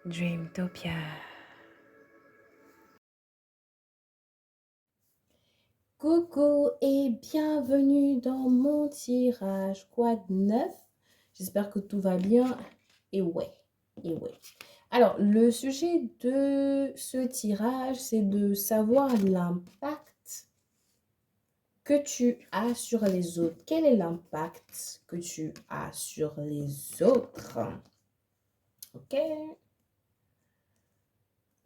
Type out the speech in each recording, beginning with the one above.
Dreamtopia. Coucou et bienvenue dans mon tirage quad 9. J'espère que tout va bien. Et ouais, et ouais. Alors, le sujet de ce tirage, c'est de savoir l'impact que tu as sur les autres. Quel est l'impact que tu as sur les autres? Ok.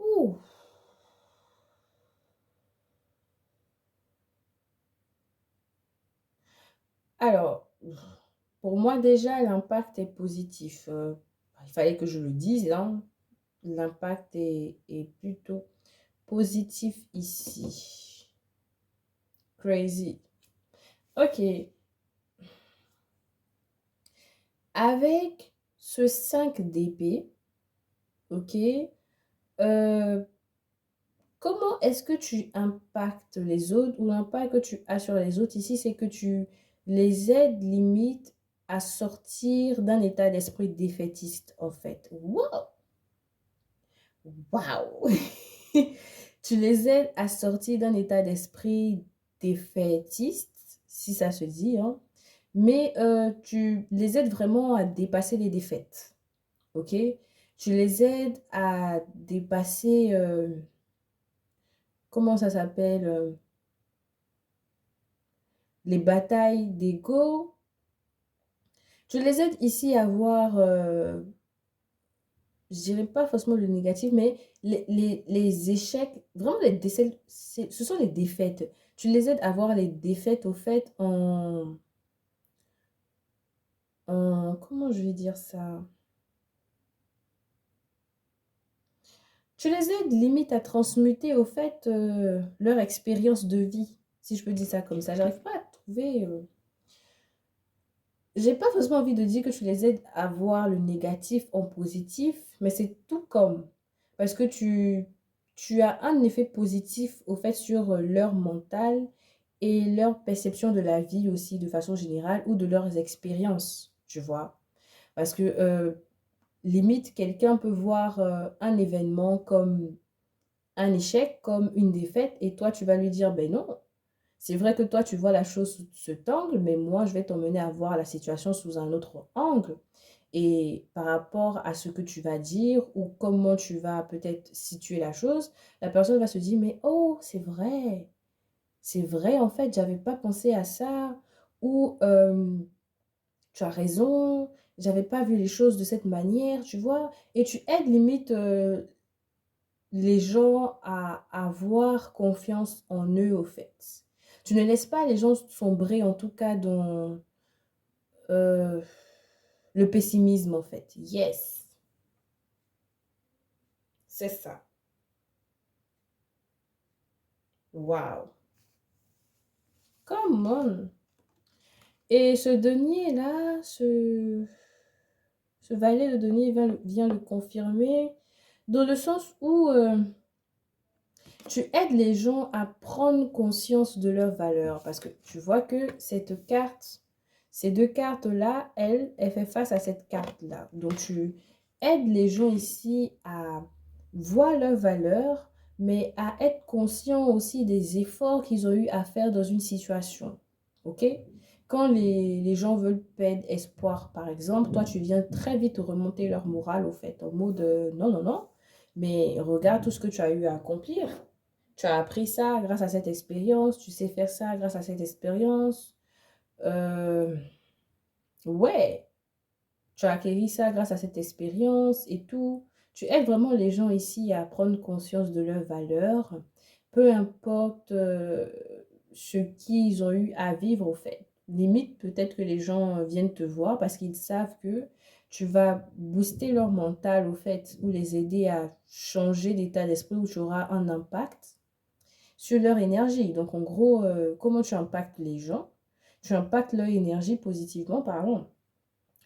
Ouh. Alors, pour moi déjà, l'impact est positif. Il fallait que je le dise, hein. L'impact est plutôt positif ici. Crazy. Ok. Avec ce 5 d'épée, ok, euh, comment est-ce que tu impactes les autres ou l'impact que tu as sur les autres ici, c'est que tu les aides limite à sortir d'un état d'esprit défaitiste en fait. Wow! Wow! Tu les aides à sortir d'un état d'esprit défaitiste, si ça se dit, hein. Mais tu les aides vraiment à dépasser les défaites, ok? Tu les aides à dépasser, comment ça s'appelle, les batailles d'ego. Tu les aides ici à voir, je dirais pas forcément le négatif, mais les échecs, vraiment les décès, ce sont les défaites. Tu les aides à voir les défaites au fait comment je vais dire ça? Tu les aides limite à transmuter au fait leur expérience de vie, si je peux dire ça comme ça. J'arrive pas à trouver. J'ai pas forcément envie de dire que tu les aides à voir le négatif en positif, mais c'est tout comme. Parce que tu as un effet positif au fait sur leur mental et leur perception de la vie aussi de façon générale ou de leurs expériences, tu vois. Parce que limite, quelqu'un peut voir un événement comme un échec, comme une défaite, et toi, tu vas lui dire, ben non, c'est vrai que toi, tu vois la chose sous cet angle, mais moi, je vais t'emmener à voir la situation sous un autre angle. Et par rapport à ce que tu vas dire ou comment tu vas peut-être situer la chose, la personne va se dire, mais oh, c'est vrai, en fait, j'avais pas pensé à ça. Ou tu as raison, j'avais pas vu les choses de cette manière, tu vois. Et tu aides limite les gens à avoir confiance en eux, au fait. Tu ne laisses pas les gens sombrer, en tout cas, dans euh, le pessimisme, en fait. Yes, c'est ça. Wow. Come on. Et ce denier-là, ce valet de denier vient le confirmer dans le sens où tu aides les gens à prendre conscience de leurs valeurs. Parce que tu vois que cette carte, ces deux cartes-là, elle fait face à cette carte-là. Donc, tu aides les gens ici à voir leurs valeurs, mais à être conscient aussi des efforts qu'ils ont eu à faire dans une situation. OK? Quand les gens veulent perdre espoir, par exemple, toi, tu viens très vite remonter leur morale, au fait, en mode non, non, non, mais regarde tout ce que tu as eu à accomplir. Tu as appris ça grâce à cette expérience, tu sais faire ça grâce à cette expérience. Euh, ouais, tu as acquis ça grâce à cette expérience et tout. Tu aides vraiment les gens ici à prendre conscience de leurs valeurs, peu importe ce qu'ils ont eu à vivre au fait. Limite, peut-être que les gens viennent te voir parce qu'ils savent que tu vas booster leur mental au fait ou les aider à changer d'état d'esprit où tu auras un impact sur leur énergie. Donc, en gros, comment tu impactes les gens? Tu impactes leur énergie positivement parlant.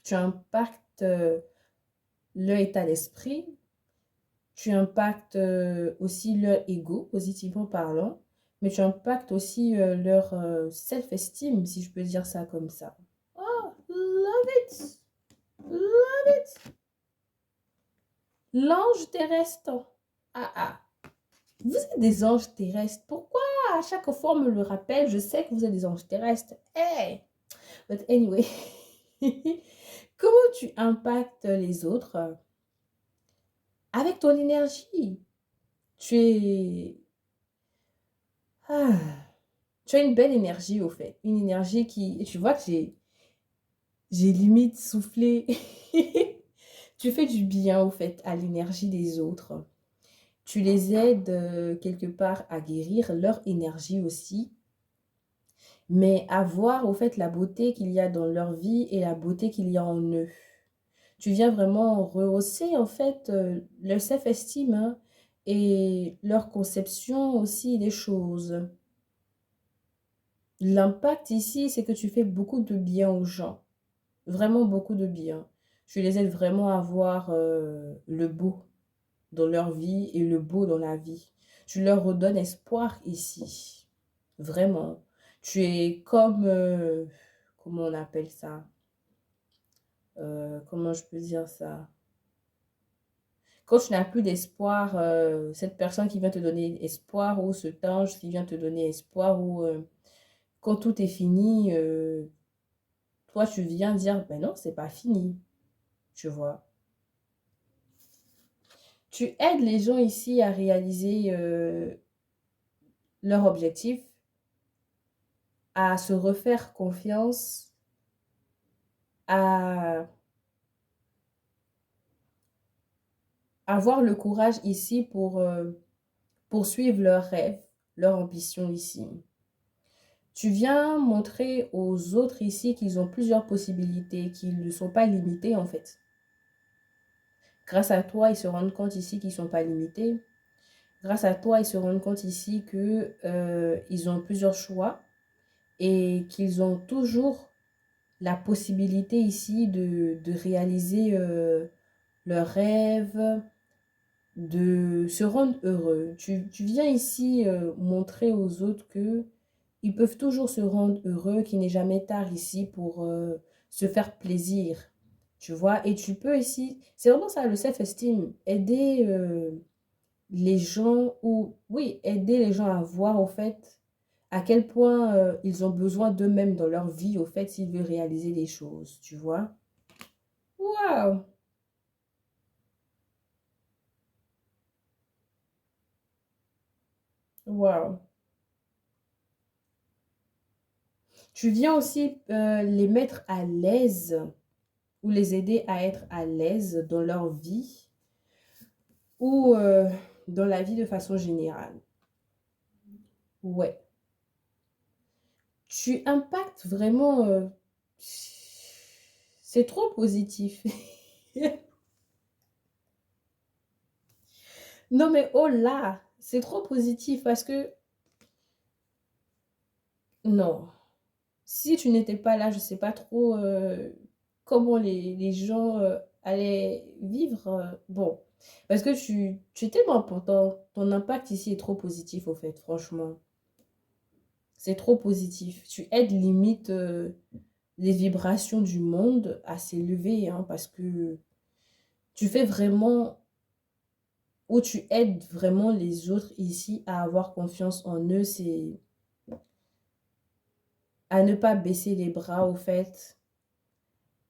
Tu impactes leur état d'esprit. Tu impactes aussi leur ego, positivement parlant. Mais tu impactes aussi leur self-esteem, si je peux dire ça comme ça. Oh, love it! Love it! L'ange terrestre. Ah, ah. Vous êtes des anges terrestres. Pourquoi à chaque fois on me le rappelle? Je sais que vous êtes des anges terrestres. Hey! But anyway. Comment tu impactes les autres? Avec ton énergie. Tu es... Ah, tu as une belle énergie au fait. Une énergie qui... Et tu vois que j'ai limite soufflé. Tu fais du bien au fait à l'énergie des autres. Tu les aides quelque part à guérir leur énergie aussi, mais à voir au fait la beauté qu'il y a dans leur vie et la beauté qu'il y a en eux. Tu viens vraiment rehausser en fait leur self-esteem hein, et leur conception aussi des choses. L'impact ici, c'est que tu fais beaucoup de bien aux gens, vraiment beaucoup de bien. Tu les aides vraiment à voir le beau dans leur vie et le beau dans la vie. Tu leur redonnes espoir ici. Vraiment. Tu es comme, comment on appelle ça? Comment je peux dire ça? Quand tu n'as plus d'espoir, cette personne qui vient te donner espoir ou cet ange qui vient te donner espoir ou quand tout est fini, toi tu viens dire, ben non, c'est pas fini, tu vois. Tu aides les gens ici à réaliser leur objectif, à se refaire confiance, à avoir le courage ici pour poursuivre leurs rêves, leur ambition ici. Tu viens montrer aux autres ici qu'ils ont plusieurs possibilités, qu'ils ne sont pas limités en fait. Grâce à toi, ils se rendent compte ici qu'ils ne sont pas limités. Grâce à toi, ils se rendent compte ici que ils ont plusieurs choix et qu'ils ont toujours la possibilité ici de réaliser leurs rêves, de se rendre heureux. Tu viens ici montrer aux autres que ils peuvent toujours se rendre heureux, qu'il n'est jamais tard ici pour se faire plaisir. Tu vois, et tu peux ici, c'est vraiment ça le self-esteem, aider les gens ou, oui, aider les gens à voir au fait à quel point ils ont besoin d'eux-mêmes dans leur vie, au fait, s'ils veulent réaliser des choses, tu vois. Waouh! Waouh! Tu viens aussi les mettre à l'aise ou les aider à être à l'aise dans leur vie ou dans la vie de façon générale. Ouais. Tu impactes vraiment... c'est trop positif. Non mais oh là, c'est trop positif parce que... Non. Si tu n'étais pas là, je sais pas trop comment les gens allaient vivre. Bon, parce que tu es tellement important. Ton impact ici est trop positif, au fait, franchement. C'est trop positif. Tu aides limite les vibrations du monde à s'élever, hein, parce que tu fais vraiment, ou tu aides vraiment les autres ici à avoir confiance en eux, c'est à ne pas baisser les bras, au fait.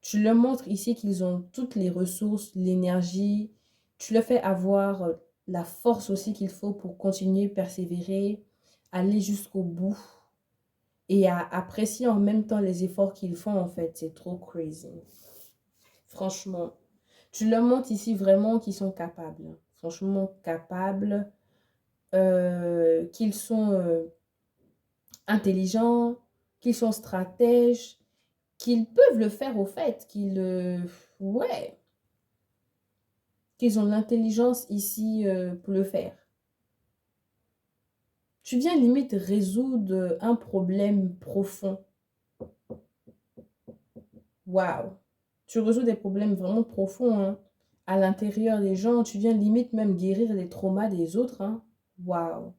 Tu leur montres ici qu'ils ont toutes les ressources, l'énergie. Tu leur fais avoir la force aussi qu'il faut pour continuer, persévérer, aller jusqu'au bout et à apprécier en même temps les efforts qu'ils font en fait. C'est trop crazy. Franchement. Tu leur montres ici vraiment qu'ils sont capables. Franchement capables. Qu'ils sont intelligents, qu'ils sont stratèges, qu'ils peuvent le faire au fait. Qu'ils... ouais. Qu'ils ont l'intelligence ici pour le faire. Tu viens limite résoudre un problème profond. Waouh! Tu résous des problèmes vraiment profonds hein, à l'intérieur des gens. Tu viens limite même guérir les traumas des autres. Hein. Waouh!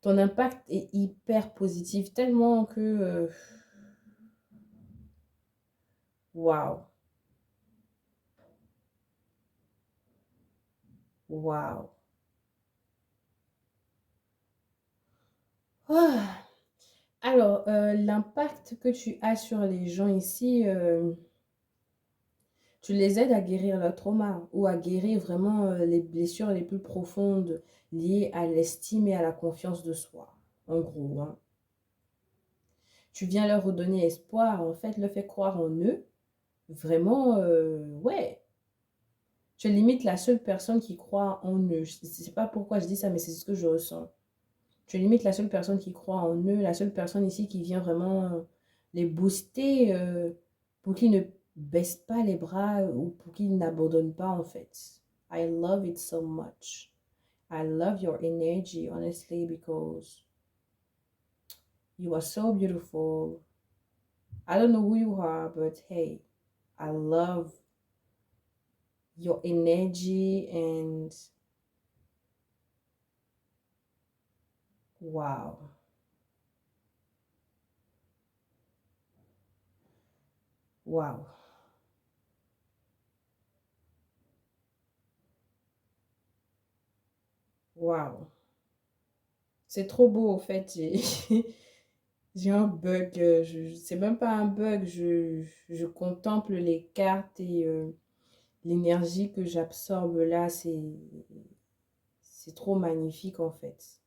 Ton impact est hyper positif, tellement que... waouh! Waouh. Ah. Alors, l'impact que tu as sur les gens ici, tu les aides à guérir leur trauma ou à guérir vraiment les blessures les plus profondes liées à l'estime et à la confiance de soi. En gros, hein. Tu viens leur redonner espoir, en fait, leur fait croire en eux. Vraiment, ouais. Tu es limite la seule personne qui croit en eux. Je ne sais pas pourquoi je dis ça, mais c'est ce que je ressens. Tu es limite la seule personne qui croit en eux, la seule personne ici qui vient vraiment les booster pour qu'ils ne baissent pas les bras ou pour qu'ils n'abandonnent pas en fait. I love it so much. I love your energy, honestly, because you are so beautiful. I don't know who you are, but hey, I love your energy and wow. Wow. Wow. C'est trop beau, en fait. J'ai un bug. C'est même pas un bug. Je contemple les cartes et l'énergie que j'absorbe là. C'est trop magnifique, en fait.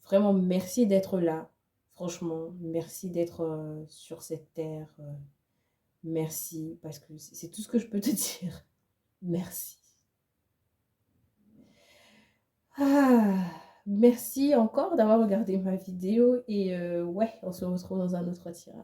Vraiment, merci d'être là. Franchement, merci d'être sur cette terre. Merci, parce que c'est tout ce que je peux te dire. Merci. Ah, merci encore d'avoir regardé ma vidéo et ouais, on se retrouve dans un autre tirage.